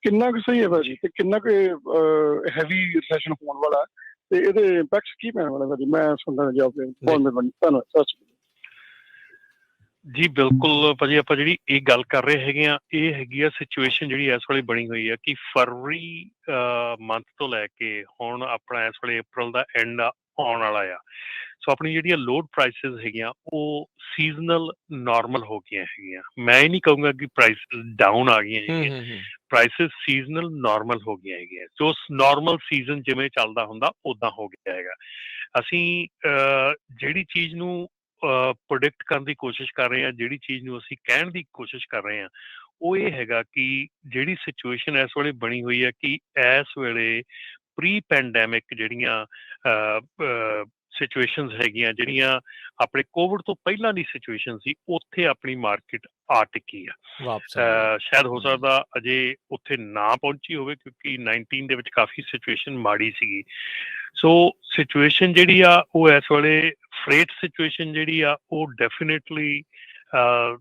ਕਿੰਨਾ ਕੁ ਸਹੀ ਹੈ ਭਾਜੀ ਤੇ ਕਿੰਨਾ ਕੁ ਹੈਵੀ ਰਿਸੈਸ਼ਨ ਹੋਣ ਵਾਲਾ ਤੇ ਇਹਦੇ ਇੰਪੈਕਟ ਕੀ ਪੈਣ ਵਾਲਾ ਭਾਜੀ? ਮੈਂ ਸੁਣਦਾ ਜਵਾਬ ਦੇ ਬਹੁਤ ਮਿਹਰਬਾਨੀ, ਧੰਨਵਾਦ, ਸਤਿ ਸ਼੍ਰੀ ਅਕਾਲ ਜੀ। ਬਿਲਕੁਲ ਭਾਜੀ, ਆਪਾਂ ਜਿਹੜੀ ਇਹ ਗੱਲ ਕਰ ਰਹੇ ਹੈਗੇ ਆ, ਇਹ ਹੈਗੀ ਆ ਸਿਚੁਏਸ਼ਨ ਜਿਹੜੀ ਇਸ ਵੇਲੇ ਬਣੀ ਹੋਈ ਆ ਕਿ ਫਰਵਰੀ ਮੰਥ ਤੋਂ ਲੈ ਕੇ ਹੁਣ ਆਪਣਾ ਇਸ ਵੇਲੇ ਅਪ੍ਰੈਲ ਦਾ ਐਂਡ ਆਉਣ ਵਾਲਾ ਆ। ਸੋ ਆਪਣੀ ਜਿਹੜੀਆਂ ਲੋਡ ਪ੍ਰਾਈਸਿਸ ਹੈਗੀਆਂ ਉਹ ਸੀਜ਼ਨਲ ਨਾਰਮਲ ਹੋ ਗਈਆਂ ਹੈਗੀਆਂ। ਮੈਂ ਇਹ ਨਹੀਂ ਕਹੂੰਗਾ ਕਿ ਪ੍ਰਾਈਸਿਸ ਡਾਊਨ ਆ ਗਈਆਂ ਹੈਗੀਆਂ, ਪ੍ਰਾਈਸਿਸ ਸੀਜ਼ਨਲ ਨਾਰਮਲ ਹੋ ਗਈਆਂ ਹੈਗੀਆਂ। ਜੋ ਨਾਰਮਲ ਸੀਜ਼ਨ ਜਿਵੇਂ ਚੱਲਦਾ ਹੁੰਦਾ ਉਦਾਂ ਹੋ ਗਿਆ ਹੈਗਾ। ਅਸੀਂ ਜਿਹੜੀ ਚੀਜ਼ ਨੂੰ ਪ੍ਰੋਡਿਕਟ ਕਰਨ ਦੀ ਕੋਸ਼ਿਸ਼ ਕਰ ਰਹੇ ਹਾਂ, ਜਿਹੜੀ ਚੀਜ਼ ਨੂੰ ਅਸੀਂ ਕਹਿਣ ਦੀ ਕੋਸ਼ਿਸ਼ ਕਰ ਰਹੇ ਹਾਂ, ਉਹ ਇਹ ਹੈਗਾ ਕਿ ਜਿਹੜੀ ਸਿਚੁਏਸ਼ਨ ਇਸ ਵੇਲੇ ਬਣੀ ਹੋਈ ਹੈ ਕਿ ਇਸ ਵੇਲੇ ਪ੍ਰੀ ਪੈਂਡੈਮਿਕ ਜਿਹੜੀਆਂ ਸਿਚੁਏਸ਼ਨਸ ਹੈਗੀਆਂ, ਜਿਹੜੀਆਂ ਆਪਣੇ ਕੋਵਿਡ ਤੋਂ ਪਹਿਲਾਂ ਦੀ ਸਿਚੁਏਸ਼ਨ ਸੀ, ਉੱਥੇ ਆਪਣੀ ਮਾਰਕੀਟ ਆ ਟਿੱਕੀ ਆ। ਸ਼ਾਇਦ ਹੋ ਸਕਦਾ ਅਜੇ ਉੱਥੇ ਨਾ ਪਹੁੰਚੀ ਹੋਵੇ ਕਿਉਂਕਿ 19 ਦੇ ਵਿੱਚ ਕਾਫੀ ਸਿਚੁਏਸ਼ਨ ਮਾੜੀ ਸੀਗੀ। ਸੋ ਸਿਚੁਏਸ਼ਨ ਜਿਹੜੀ ਆ ਉਹ ਇਸ ਵੇਲੇ ਫਰੇਟ ਸਿਚੁਏਸ਼ਨ ਜਿਹੜੀ ਆ ਉਹ ਡੈਫੀਨੇਟਲੀ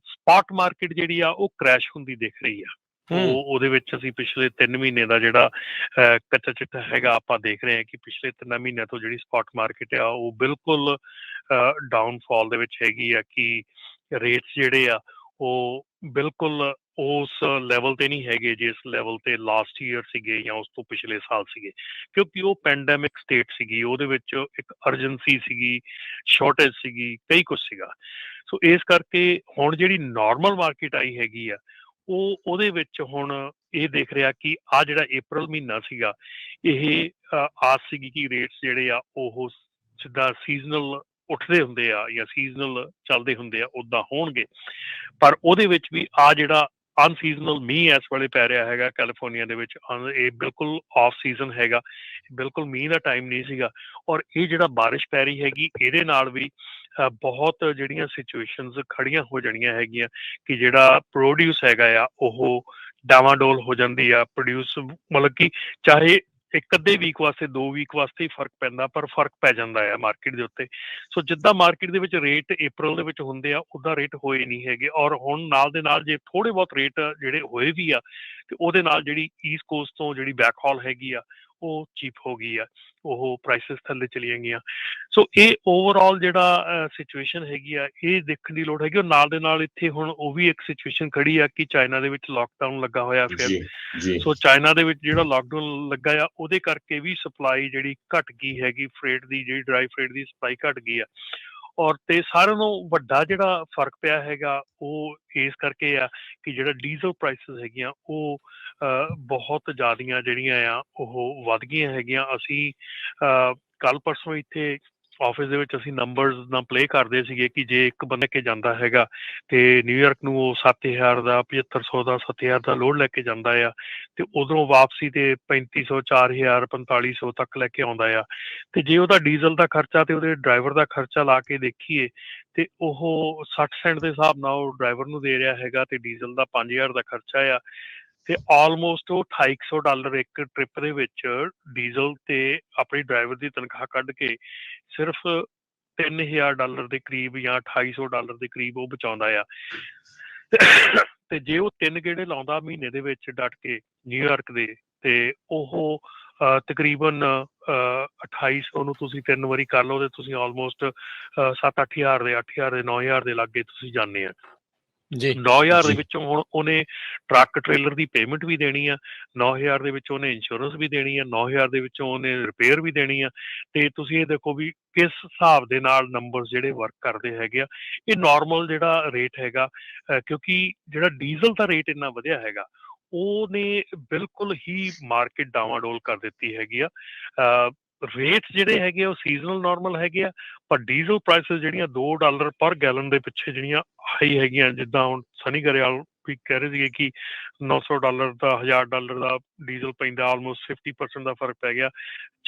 ਸਪਾਟ ਮਾਰਕੀਟ ਜਿਹੜੀ ਆ ਉਹ ਕ੍ਰੈਸ਼ ਹੁੰਦੀ ਦਿਖ ਰਹੀ ਆ। ਉਹਦੇ ਵਿੱਚ ਅਸੀਂ ਪਿਛਲੇ 3 ਮਹੀਨੇ ਦਾ ਜਿਹੜਾ ਕੱਚਾ ਚਿੱਟਾ ਹੈਗਾ ਆਪਾਂ ਦੇਖ ਰਹੇ ਹਾਂ ਕਿ ਪਿਛਲੇ 3 ਮਹੀਨਿਆਂ ਤੋਂ ਜਿਹੜੀ ਸਪਾਟ ਮਾਰਕੀਟ ਆ ਉਹ ਬਿਲਕੁਲ ਡਾਊਨਫਾਲ ਦੇ ਵਿੱਚ ਹੈਗੀ ਆ ਕਿ ਰੇਟਸ ਜਿਹੜੇ ਆ ਉਹ ਬਿਲਕੁਲ ਉਸ ਲੈਵਲ ਤੇ ਨਹੀਂ ਹੈਗੇ ਜਿਸ ਲੈਵਲ ਤੇ ਲਾਸਟ ਈਅਰ ਸੀਗੇ ਜਾਂ ਉਸ ਤੋਂ ਪਿਛਲੇ ਸਾਲ ਸੀਗੇ, ਕਿਉਂਕਿ ਉਹ ਪੈਂਡੈਮਿਕ ਸਟੇਟ ਸੀਗੀ, ਉਹਦੇ ਵਿੱਚ ਇੱਕ ਅਰਜੈਂਸੀ ਸੀਗੀ, ਸ਼ਾਰਟੇਜ ਸੀਗੀ, ਕਈ ਕੁਛ ਸੀਗਾ। ਸੋ ਇਸ ਕਰਕੇ ਹੁਣ ਜਿਹੜੀ ਨਾਰਮਲ ਮਾਰਕੀਟ ਆਈ ਹੈਗੀ ਆ ਉਹਦੇ ਵਿੱਚ ਹੁਣ ਇਹ ਦੇਖ ਰਿਹਾ ਕਿ ਆ ਜਿਹੜਾ ਅਪ੍ਰੈਲ ਮਹੀਨਾ ਸੀਗਾ, ਇਹ ਆਸ ਸੀਗੀ ਕਿ ਰੇਟਸ ਜਿਹੜੇ ਆ ਉਹ ਸਿੱਧਾ ਸੀਜ਼ਨਲ ਉੱਠਦੇ ਹੁੰਦੇ ਆ ਜਾਂ ਸੀਜ਼ਨਲ ਚੱਲਦੇ ਹੁੰਦੇ ਆ ਉੱਦਾਂ ਹੋਣਗੇ। ਪਰ ਉਹਦੇ ਵਿੱਚ ਵੀ ਆ ਜਿਹੜਾ ਅਨਸੀਜ਼ਨਲ ਮੀਂਹ ਇਸ ਵੇਲੇ ਪੈ ਰਿਹਾ ਹੈਗਾ ਕੈਲੀਫੋਰਨੀਆ ਦੇ ਵਿੱਚ, ਇਹ ਬਿਲਕੁਲ ਆਫ ਸੀਜ਼ਨ ਹੈਗਾ, ਬਿਲਕੁਲ ਮੀਂਹ ਦਾ ਟਾਈਮ ਨਹੀਂ ਸੀਗਾ। ਔਰ ਇਹ ਜਿਹੜਾ ਬਾਰਿਸ਼ ਪੈ ਰਹੀ ਹੈਗੀ ਇਹਦੇ ਨਾਲ ਵੀ ਬਹੁਤ ਜਿਹੜੀਆਂ ਸਿਚੁਏਸ਼ਨਸ ਖੜੀਆਂ ਹੋ ਜਾਣੀਆਂ ਹੈਗੀਆਂ ਕਿ ਜਿਹੜਾ ਪ੍ਰੋਡਿਊਸ ਹੈਗਾ ਆ ਉਹ ਡਾਵਾਡੋਲ ਹੋ ਜਾਂਦੀ ਆ। ਪ੍ਰੋਡਿਊਸ ਮਤਲਬ ਕਿ ਚਾਹੇ ਇੱਕ ਅੱਧੇ ਵੀਕ ਵਾਸਤੇ 2 ਵੀਕ ਵਾਸਤੇ ਹੀ ਫਰਕ ਪੈਂਦਾ, ਪਰ ਫਰਕ ਪੈ ਜਾਂਦਾ ਆ ਮਾਰਕੀਟ ਦੇ ਉੱਤੇ। ਸੋ ਜਿੱਦਾਂ ਮਾਰਕੀਟ ਦੇ ਵਿੱਚ ਰੇਟ ਅਪ੍ਰੈਲ ਦੇ ਵਿੱਚ ਹੁੰਦੇ ਆ ਉੱਦਾਂ ਰੇਟ ਹੋਏ ਨਹੀਂ ਹੈਗੇ। ਔਰ ਹੁਣ ਨਾਲ ਦੇ ਨਾਲ ਜੇ ਥੋੜੇ ਬਹੁਤ ਰੇਟ ਜਿਹੜੇ ਹੋਏ ਵੀ ਆ ਤੇ ਉਹਦੇ ਨਾਲ ਜਿਹੜੀ ਈਸਟ ਕੋਸਟ ਤੋਂ ਜਿਹੜੀ ਬੈਕਹਾਲ ਹੈਗੀ ਆ ਉਹ ਚੀਪ ਹੋ ਗਈ ਆ, ਉਹ ਪ੍ਰਾਈਸਿਸ ਥੱਲੇ ਚਲੀਆਂ ਗਈਆਂ। ਸੋ ਇਹ ਓਵਰਆਲ ਜਿਹੜਾ ਸਿਚੁਏਸ਼ਨ ਹੈਗੀ ਆ ਇਹ ਦੇਖਣ ਦੀ ਲੋੜ ਹੈਗੀ। ਔਰ ਨਾਲ ਦੇ ਨਾਲ ਇੱਥੇ ਹੁਣ ਉਹ ਵੀ ਇੱਕ ਸਿਚੁਏਸ਼ਨ ਖੜੀ ਆ ਕਿ ਚਾਈਨਾ ਦੇ ਵਿੱਚ ਲਾਕਡਾਊਨ ਲੱਗਾ ਹੋਇਆ ਫਿਰ। ਸੋ ਚਾਈਨਾ ਦੇ ਵਿੱਚ ਜਿਹੜਾ ਲਾਕਡਾਊਨ ਲੱਗਾ ਆ ਉਹਦੇ ਕਰਕੇ ਵੀ ਸਪਲਾਈ ਜਿਹੜੀ ਘਟ ਗਈ ਹੈਗੀ, ਫਰੇਟ ਦੀ ਜਿਹੜੀ ਡਰਾਈ ਫਰੇਟ ਦੀ ਸਪਲਾਈ ਘਟ ਗਈ ਆ। ਔਰ ਤੇ ਸਾਰਿਆਂ ਨੂੰ ਵੱਡਾ ਜਿਹੜਾ ਫਰਕ ਪਿਆ ਹੈਗਾ ਉਹ ਇਸ ਕਰਕੇ ਆ ਕਿ ਜਿਹੜਾ ਡੀਜ਼ਲ ਪ੍ਰਾਈਸਿਸ ਹੈਗੀਆਂ ਉਹ ਬਹੁਤ ਜ਼ਿਆਦੀਆਂ ਜਿਹੜੀਆਂ ਆ ਉਹ ਵੱਧ ਗਈਆਂ ਹੈਗੀਆਂ। ਅਸੀਂ ਕੱਲ ਪਰਸੋਂ ਇੱਥੇ ਆਫਿਸ ਦੇ ਵਿੱਚ ਅਸੀਂ ਨੰਬਰਸ ਨਾਲ ਪਲੇ ਕਰਦੇ ਸੀਗੇ ਕਿ ਜੇ ਇੱਕ ਬੰਦਾ ਕੇ ਜਾਂਦਾ ਹੈਗਾ ਤੇ ਨਿਊਯਾਰਕ ਨੂੰ ਉਹ 7,000 ਦਾ 7,500 ਦਾ 7,000 ਦਾ ਲੋਡ ਲੈ ਕੇ ਜਾਂਦਾ ਆ ਤੇ ਉਧਰੋਂ ਵਾਪਸੀ ਤੇ 3,500 4,000 4,500 ਤੱਕ ਲੈ ਕੇ ਆਉਂਦਾ ਆ। ਤੇ ਜੇ ਉਹਦਾ ਡੀਜ਼ਲ ਦਾ ਖਰਚਾ ਤੇ ਉਹਦੇ ਡਰਾਈਵਰ ਦਾ ਖਰਚਾ ਲਾ ਕੇ ਦੇਖੀਏ ਤੇ ਉਹ 60 ਸੈਂਟ ਦੇ ਹਿਸਾਬ ਨਾਲ ਉਹ ਡਰਾਈਵਰ ਨੂੰ ਦੇ ਰਿਹਾ ਹੈਗਾ ਤੇ ਡੀਜ਼ਲ ਦਾ 5,000 ਦਾ ਖਰਚਾ ਆ ਤੇ ਆਲਮੋਸਟ ਉਹ $2,250 ਇੱਕ ਟ੍ਰਿਪ ਦੇ ਵਿੱਚ ਡੀਜ਼ਲ ਤੇ ਆਪਣੀ ਡਰਾਈਵਰ ਦੀ ਤਨਖਾਹ ਕੱਢ ਕੇ ਸਿਰਫ $3,000 ਦੇ ਕਰੀਬ ਜਾਂ $2,250 ਦੇ ਕਰੀਬ ਉਹ ਬਚਾਉਂਦਾ ਆ। ਤੇ ਜੇ ਉਹ 3 ਗੇੜੇ ਲਾਉਂਦਾ ਮਹੀਨੇ ਦੇ ਵਿੱਚ ਡਟ ਕੇ ਨਿਊਯਾਰਕ ਦੇ ਤੇ ਉਹ ਤਕਰੀਬਨ 2,800 ਨੂੰ ਤੁਸੀਂ 3 ਵਾਰੀ ਕਰ ਲਓ ਤੇ ਤੁਸੀਂ ਆਲਮੋਸਟ 7-8 ਹਜ਼ਾਰ ਦੇ 8 ਹਜ਼ਾਰ ਦੇ 9 ਹਜ਼ਾਰ ਦੇ ਲਾਗੇ ਤੁਸੀਂ ਜਾਂਦੇ ਆ। 9,000 ਦੇ ਵਿੱਚੋਂ ਹੁਣ ਉਹਨੇ ਟਰੱਕ ਟ੍ਰੇਲਰ ਦੀ ਪੇਮੈਂਟ ਵੀ ਦੇਣੀ ਆ, 9,000 ਦੇ ਵਿੱਚ ਉਹਨੇ ਇੰਸ਼ੋਰੈਂਸ ਵੀ ਦੇਣੀ ਆ, 9,000 ਦੇ ਵਿੱਚੋਂ ਉਹਨੇ ਰਿਪੇਅਰ ਵੀ ਦੇਣੀ ਆ। ਤੇ ਤੁਸੀਂ ਇਹ ਦੇਖੋ ਵੀ ਕਿਸ ਹਿਸਾਬ ਦੇ ਨਾਲ ਨੰਬਰਸ ਜਿਹੜੇ ਵਰਕ ਕਰਦੇ ਹੈਗੇ ਆ। ਇਹ ਨਾਰਮਲ ਜਿਹੜਾ ਰੇਟ ਹੈਗਾ ਕਿਉਂਕਿ ਜਿਹੜਾ ਡੀਜ਼ਲ ਦਾ ਰੇਟ ਇੰਨਾ ਵਧਿਆ ਹੈਗਾ ਉਹਨੇ ਬਿਲਕੁਲ ਹੀ ਮਾਰਕੀਟ ਡਾਵਾਡੋਲ ਕਰ ਦਿੱਤੀ ਹੈਗੀ ਆ। ਰੇਟਸ ਜਿਹੜੇ ਹੈਗੇ ਉਹ ਸੀਜ਼ਨਲ ਨਾਰਮਲ ਹੈਗੇ ਆ, ਪਰ ਡੀਜ਼ਲ ਪ੍ਰਾਈਸਿਸ ਜਿਹੜੀਆਂ $2 ਪਰ ਗੈਲਨ ਦੇ ਪਿੱਛੇ ਜਿਹੜੀਆਂ ਹਾਈ ਹੈਗੀਆਂ, ਜਿੱਦਾਂ ਹੁਣ ਸਨੀ ਗਰੇਵਾਲ ਵੀ ਕਹਿ ਰਹੇ ਸੀਗੇ ਕਿ $900 ਦਾ $1,000 ਦਾ ਡੀਜ਼ਲ ਪੈਂਦਾ, ਆਲਮੋਸਟ 50% ਦਾ ਫਰਕ ਪੈ ਗਿਆ।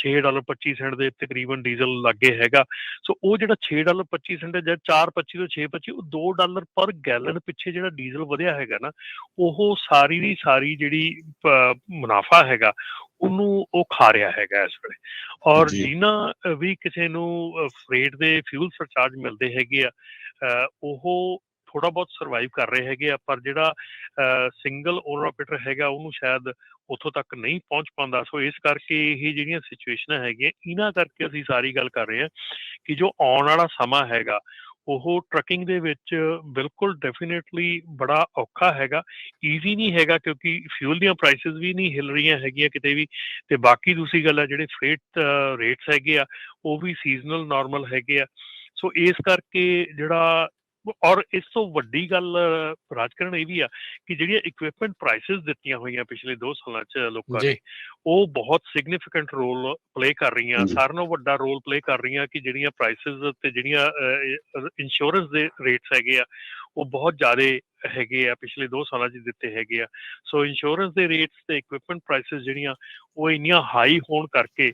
$6.25 ਦੇ ਤਕਰੀਬਨ ਡੀਜ਼ਲ ਲਾਗੇ ਹੈਗਾ। ਸੋ ਉਹ ਜਿਹੜਾ $6.25 ਜਾਂ 4.25 ਤੋਂ 6.25 ਉਹ $2 ਪਰ ਗੈਲਨ ਪਿੱਛੇ ਜਿਹੜਾ ਡੀਜ਼ਲ ਵਧਿਆ ਹੈਗਾ ਨਾ, ਉਹ ਸਾਰੀ ਦੀ ਸਾਰੀ ਜਿਹੜੀ ਮੁਨਾਫਾ ਹੈਗਾ ਉਹਨੂੰ ਉਹ ਖਾ ਰਿਹਾ ਹੈਗਾ ਇਸ ਵੇਲੇ। ਔਰ ਜਿਨ੍ਹਾਂ ਵੀ ਕਿਸੇ ਨੂੰ ਫਰੇਟ ਦੇ ਫਿਊਲ ਸਰਚਾਰਜ ਮਿਲਦੇ ਹੈਗੇ ਆ ਉਹ ਥੋੜਾ ਬਹੁਤ ਸਰਵਾਈਵ ਕਰ ਰਹੇ ਹੈਗੇ ਆ, ਪਰ ਜਿਹੜਾ ਸਿੰਗਲ ਓਨਰ ਆਪਰੇਟਰ ਹੈਗਾ ਉਹਨੂੰ ਸ਼ਾਇਦ ਉੱਥੋਂ ਤੱਕ ਨਹੀਂ ਪਹੁੰਚ ਪਾਉਂਦਾ। ਸੋ ਇਸ ਕਰਕੇ ਇਹ ਜਿਹੜੀਆਂ ਸਿਚੁਏਸ਼ਨਾਂ ਹੈਗੀਆਂ, ਇਹਨਾਂ ਕਰਕੇ ਅਸੀਂ ਸਾਰੀ ਗੱਲ ਕਰ ਰਹੇ ਹਾਂ ਕਿ ਜੋ ਆਉਣ ਵਾਲਾ ਸਮਾਂ ਹੈਗਾ ਉਹ ਟਰੱਕਿੰਗ ਦੇ ਵਿੱਚ ਬਿਲਕੁਲ ਡੈਫੀਨੇਟਲੀ ਬੜਾ ਔਖਾ ਹੈਗਾ, ਈਜ਼ੀ ਨਹੀਂ ਹੈਗਾ, ਕਿਉਂਕਿ ਫਿਊਲ ਦੀਆਂ ਪ੍ਰਾਈਸਿਸ ਵੀ ਨਹੀਂ ਹਿੱਲ ਰਹੀਆਂ ਹੈਗੀਆਂ ਕਿਤੇ ਵੀ। ਤੇ ਬਾਕੀ ਦੂਸਰੀ ਗੱਲ ਆ, ਜਿਹੜੇ ਫਰੇਟ ਰੇਟਸ ਹੈਗੇ ਆ ਉਹ ਵੀ ਸੀਜ਼ਨਲ ਨਾਰਮਲ ਹੈਗੇ ਆ। ਸੋ ਇਸ ਕਰਕੇ ਜਿਹੜਾ, ਔਰ ਇਸ ਤੋਂ ਵੱਡੀ ਗੱਲ ਰਾਜਕਰਨ ਇਹ ਵੀ ਆ ਕਿ ਜਿਹੜੀਆਂ ਇਕਵਿਪਮੈਂਟ ਪ੍ਰਾਈਸਿਸ ਦਿੱਤੀਆਂ ਹੋਈਆਂ ਪਿਛਲੇ 2 ਸਾਲਾਂ 'ਚ ਲੋਕਾਂ ਨੇ, ਉਹ ਬਹੁਤ ਸਿਗਨੀਫਿਕੈਂਟ ਰੋਲ ਪਲੇ ਕਰ ਰਹੀਆਂ। ਸਾਰਿਆਂ ਨਾਲੋਂ ਵੱਡਾ ਰੋਲ ਪਲੇ ਕਰ ਰਹੀਆਂ ਕਿ ਜਿਹੜੀਆਂ ਪ੍ਰਾਈਸਿਸ ਤੇ ਜਿਹੜੀਆਂ ਇੰਸ਼ੋਰੈਂਸ ਦੇ ਰੇਟਸ ਹੈਗੇ ਆ ਉਹ ਬਹੁਤ ਜ਼ਿਆਦਾ ਹੈਗੇ ਆ, ਪਿਛਲੇ 2 ਸਾਲਾਂ 'ਚ ਦਿੱਤੇ ਹੈਗੇ ਆ। ਸੋ ਇੰਸ਼ੋਰੈਂਸ ਦੇ ਰੇਟਸ ਤੇ ਇਕਵਿਪਮੈਂਟ ਪ੍ਰਾਈਸਿਸ ਜਿਹੜੀਆਂ ਉਹ ਇੰਨੀਆਂ ਹਾਈ ਹੋਣ ਕਰਕੇ,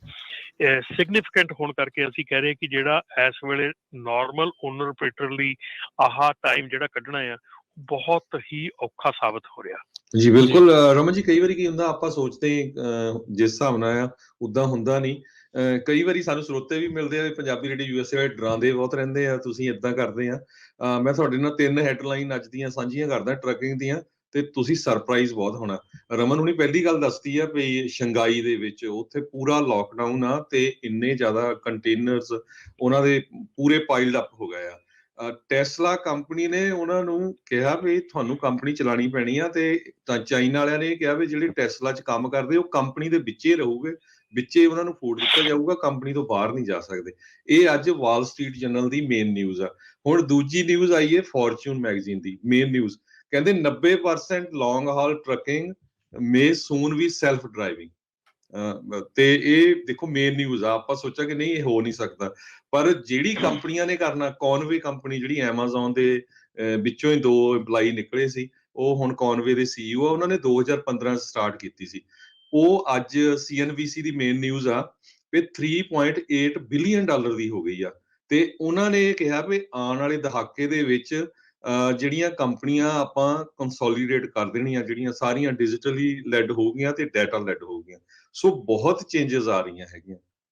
ਸਿਗਨੀਫਿਕੈਂਟ ਹੋਣ ਕਰਕੇ ਅਸੀਂ ਕਹਿ ਰਹੇ ਕਿ ਜਿਹੜਾ ਇਸ ਵੇਲੇ ਨਾਰਮਲ ਓਨਰ ਆਪਰੇਟਰ ਲਈ ਆਹ ਟਾਈਮ ਜਿਹੜਾ ਕੱਢਣਾ ਆ ਬਹੁਤ ਹੀ ਔਖਾ ਸਾਬਤ ਹੋ ਰਿਹਾ। ਜੀ ਬਿਲਕੁਲ ਰਮਨ ਜੀ, ਕਈ ਵਾਰੀ ਕੀ ਹੁੰਦਾ, ਆਪਾਂ ਸੋਚਦੇ ਜਿਸ ਹਿਸਾਬ ਨਾਲ ਆ ਉਦਾਂ ਹੁੰਦਾ ਨਹੀਂ। ਕਈ ਵਾਰੀ ਸਾਨੂੰ ਸਰੋਤੇ ਵੀ ਮਿਲਦੇ ਆ ਪੰਜਾਬੀ ਰੇਡੀਓ USA ਡਰਾਉਂਦੇ ਬਹੁਤ ਰਹਿੰਦੇ ਆ, ਤੁਸੀਂ ਏਦਾਂ ਕਰਦੇ ਆ। ਮੈਂ ਤੁਹਾਡੇ ਨਾਲ 3 ਹੈਡਲਾਈਨ ਅੱਜ ਦੀਆਂ ਸਾਂਝੀਆਂ ਕਰਦਾ ਟਰੱਕਿੰਗ ਦੀਆਂ, ਤੇ ਤੁਸੀਂ ਸਰਪ੍ਰਾਈਜ਼ ਬਹੁਤ ਹੋਣਾ। ਰਮਨ ਹੁਣੀ ਪਹਿਲੀ ਗੱਲ ਦੱਸਦੀ ਆ ਵੀ ਸ਼ੰਘਾਈ ਦੇ ਵਿੱਚ ਉੱਥੇ ਪੂਰਾ ਲੋਕਡਾਊਨ ਆ ਤੇ ਇੰਨੇ ਜ਼ਿਆਦਾ ਕੰਟੇਨਰਸ ਉਹਨਾਂ ਦੇ ਪੂਰੇ ਪਾਈਲਡ ਅਪ ਹੋ ਗਏ ਆ। ਟੈਸਲਾ ਕੰਪਨੀ ਨੇ ਉਹਨਾਂ ਨੂੰ ਕਿਹਾ ਵੀ ਤੁਹਾਨੂੰ ਕੰਪਨੀ ਚਲਾਉਣੀ ਪੈਣੀ ਆ, ਤੇ ਚਾਈਨਾ ਵਾਲਿਆਂ ਨੇ ਕਿਹਾ ਵੀ ਜਿਹੜੇ ਟੈਸਲਾ 'ਚ ਕੰਮ ਕਰਦੇ ਉਹ ਕੰਪਨੀ ਦੇ ਵਿੱਚੇ ਰਹੂਗੇ, ਵਿੱਚੇ ਉਹਨਾਂ ਨੂੰ ਫੂਡ ਦਿੱਤਾ ਜਾਊਗਾ, ਕੰਪਨੀ ਤੋਂ ਬਾਹਰ ਨਹੀਂ ਜਾ ਸਕਦੇ। ਇਹ ਅੱਜ ਵਾਲ ਸਟਰੀਟ ਜਰਨਲ ਦੀ ਮੇਨ ਨਿਊਜ਼ ਆ। ਹੁਣ ਦੂਜੀ ਨਿਊਜ਼ ਆਈ ਹੈ ਫੋਰਚੂਨ ਮੈਗਜ਼ੀਨ ਦੀ ਮੇਨ ਨਿਊਜ਼, ਕਹਿੰਦੇ 90% ਲੌਂਗ ਹਾਲ ਟਰੱਕਿੰਗ ਮੇ ਸੂਨ ਵੀ ਸੈਲਫ ਡਰਾਈਵਿੰਗ। ਤੇ ਇਹ ਦੇਖੋ ਮੇਨ ਨਿਊਜ਼ ਆ। ਆਪਾਂ ਸੋਚਿਆ ਕਿ ਨਹੀਂ ਇਹ ਹੋ ਨਹੀਂ ਸਕਦਾ, ਪਰ ਜਿਹੜੀ ਕੰਪਨੀਆਂ ਨੇ ਕਰਨਾ, ਕੌਨਵੇ ਕੰਪਨੀ ਜਿਹੜੀ ਐਮਾਜ਼ੋਨ ਦੇ ਵਿੱਚੋਂ ਹੀ 2 EMPLOYE ਨਿਕਲੇ ਸੀ, ਉਹ ਹੁਣ ਕੌਨਵੇ ਦੇ CEO ਆ। ਉਹਨਾਂ ਨੇ 2015 ਸਟਾਰਟ ਕੀਤੀ ਸੀ। ਉਹ ਅੱਜ CNBC ਦੀ ਮੇਨ ਨਿਊਜ਼ ਆ ਵੀ $3.8 ਬਿਲੀਅਨ ਦੀ ਹੋ ਗਈ ਆ। ਤੇ ਉਹਨਾਂ ਨੇ ਇਹ ਕਿਹਾ ਵੀ ਆਉਣ ਵਾਲੇ ਦਹਾਕੇ ਦੇ ਵਿੱਚ ਜਿਹੜੀਆਂ ਕੰਪਨੀਆਂ ਆਪਾਂ ਕੰਸੋਲੀਡੇਟ ਕਰ ਦੇਣੀਆਂ, ਜਿਹੜੀਆਂ ਸਾਰੀਆਂ ਡਿਜੀਟਲੀ ਲੈਡ ਹੋ ਗਈਆਂ ਤੇ ਡਾਟਾ ਲੈਡ ਹੋ ਗਈਆਂ। ਸੋ ਬਹੁਤ ਚੇਂਜਸ ਆ ਰਹੀਆਂ ਹੈਗੀਆਂ।